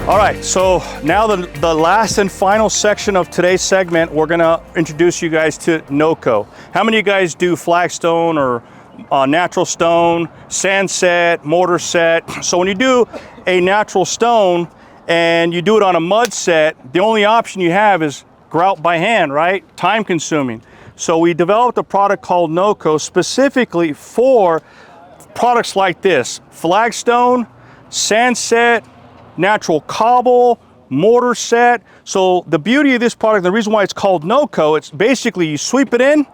All right, so now the last and final section of today's segment, we're gonna introduce you guys to Noco. How many of you guys do flagstone or natural stone, sand set, mortar set? So when you do a natural stone and you do it on a mud set, the only option you have is grout by hand, right? Time consuming. So we developed a product called Noco specifically for products like this: flagstone, sand set, natural cobble, mortar set. So the beauty of this product, the reason why it's called Noco, it's basically you sweep it in,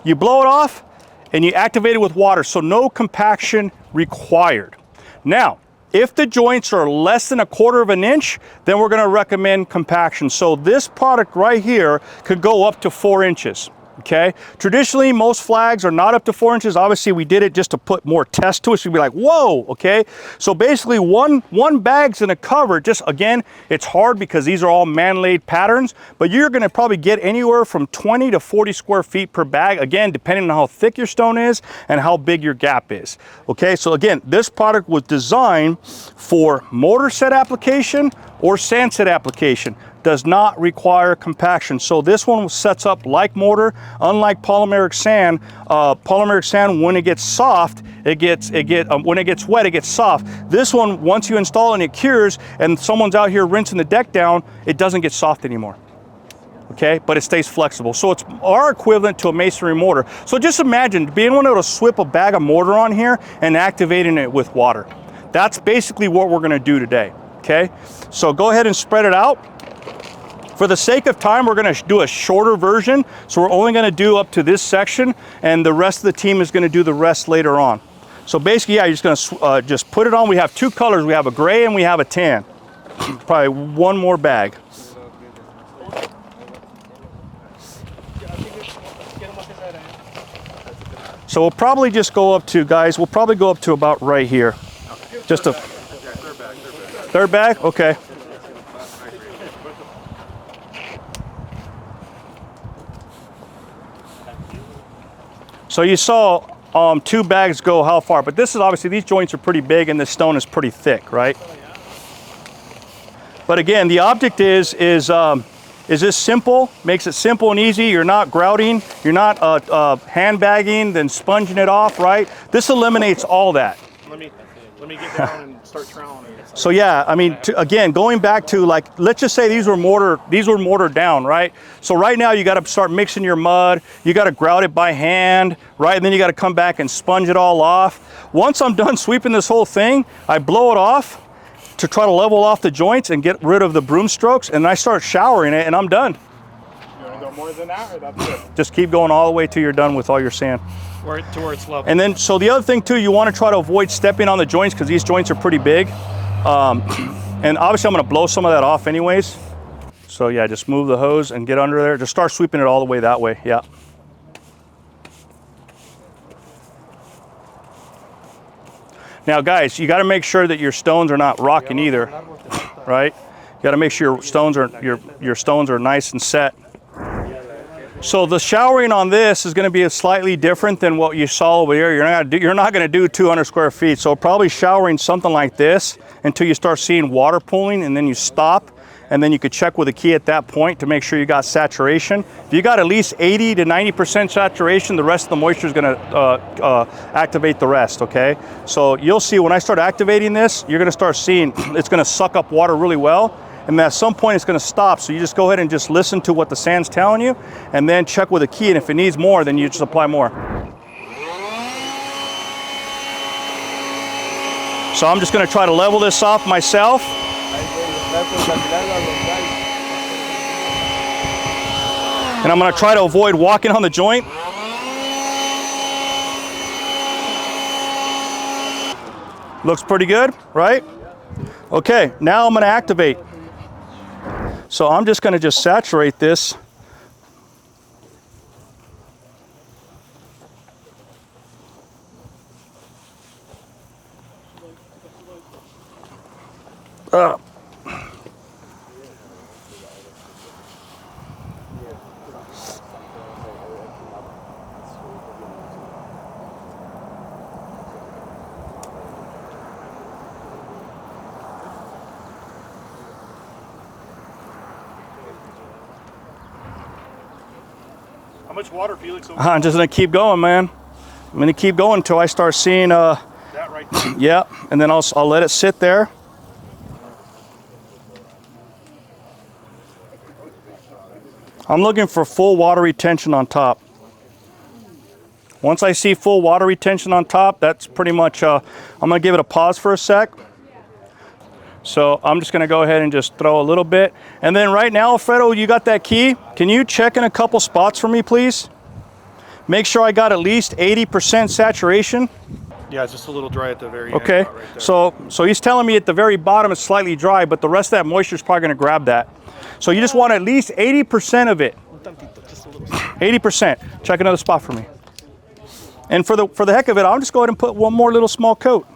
you blow it off, and you activate it with water, so no compaction required. Now, if the joints are less than 1/4 of an inch, then we're gonna recommend compaction. So this product right here could go up to 4 inches. Okay, traditionally most flags are not up to 4 inches. Obviously we did it just to put more test to it, so you'd be like, whoa, okay. So basically one bag's gonna cover, just again, it's hard because these are all man-laid patterns, but you're gonna probably get anywhere from 20 to 40 square feet per bag, again, depending on how thick your stone is and how big your gap is. Okay, so again, this product was designed for mortar set application or sand set application. Does not require compaction. So this one sets up like mortar, unlike polymeric sand. Polymeric sand, when it gets soft, when it gets wet, it gets soft. This one, once you install it and it cures, and someone's out here rinsing the deck down, it doesn't get soft anymore. Okay, but it stays flexible. So it's our equivalent to a masonry mortar. So just imagine being able to swip a bag of mortar on here and activating it with water. That's basically what we're gonna do today, okay? So go ahead and spread it out. For the sake of time, we're gonna do a shorter version. So we're only gonna do up to this section, and the rest of the team is gonna do the rest later on. So basically, yeah, you're just gonna just put it on. We have 2 colors. We have a gray and we have a tan. Probably one more bag. So we'll probably just go up to, guys, we'll probably go up to about right here. Just a third bag? Okay. So you saw 2 bags go how far, but this is obviously, these joints are pretty big and the stone is pretty thick, right? But again, the object is this simple, makes it simple and easy. You're not grouting, you're not hand bagging, then sponging it off, right? This eliminates all that. Let me get down and start troweling it. So yeah, I mean, again, going back to, like, let's just say these were mortared down, right? So right now you got to start mixing your mud, you got to grout it by hand, right? And then you got to come back and sponge it all off. Once I'm done sweeping this whole thing, I blow it off to try to level off the joints and get rid of the broom strokes, and I start showering it and I'm done. You want to go more than that, or that's it? Just keep going all the way till you're done with all your sand. To where it's level. And then, so the other thing too, you want to try to avoid stepping on the joints because these joints are pretty big. And obviously I'm going to blow some of that off anyways. So yeah, just move the hose and get under there. Just start sweeping it all the way that way, yeah. Now guys, you got to make sure that your stones are not rocking either, right? You got to make sure your stones are nice and set. So the showering on this is going to be slightly different than what you saw over here. You're not going to do 200 square feet. So probably showering something like this until you start seeing water pooling, and then you stop, and then you could check with a key at that point to make sure you got saturation. If you got at least 80 to 90% saturation, the rest of the moisture is going to activate the rest, okay? So you'll see when I start activating this, you're going to start seeing it's going to suck up water really well. And at some point it's going to stop, so you just go ahead and just listen to what the sand's telling you, and then check with a key, and if it needs more, then you just apply more. So I'm just going to try to level this off myself. And I'm going to try to avoid walking on the joint. Looks pretty good, right? Okay, now I'm going to activate. So I'm just going to just saturate this. much water, Felix? I'm just gonna keep going, man. I'm gonna keep going until I start seeing, That right there. yeah, and then I'll let it sit there. I'm looking for full water retention on top. Once I see full water retention on top, that's pretty much, I'm gonna give it a pause for a sec. So I'm just gonna go ahead and just throw a little bit. And then right now, Alfredo, you got that key? Can you check in a couple spots for me, please? Make sure I got at least 80% saturation. Yeah, it's just a little dry at the very Okay, end. Right there. so he's telling me at the very bottom it's slightly dry, but the rest of that moisture is probably gonna grab that. So you just want at least 80% of it. 80%. Check another spot for me. And for the heck of it, I'll just go ahead and put one more little small coat.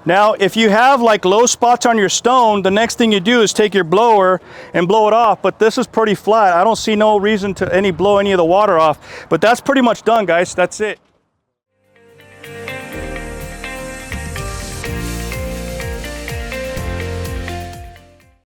Now, if you have like low spots on your stone, the next thing you do is take your blower and blow it off, but this is pretty flat. I don't see no reason to blow any of the water off, but that's pretty much done, guys. That's it.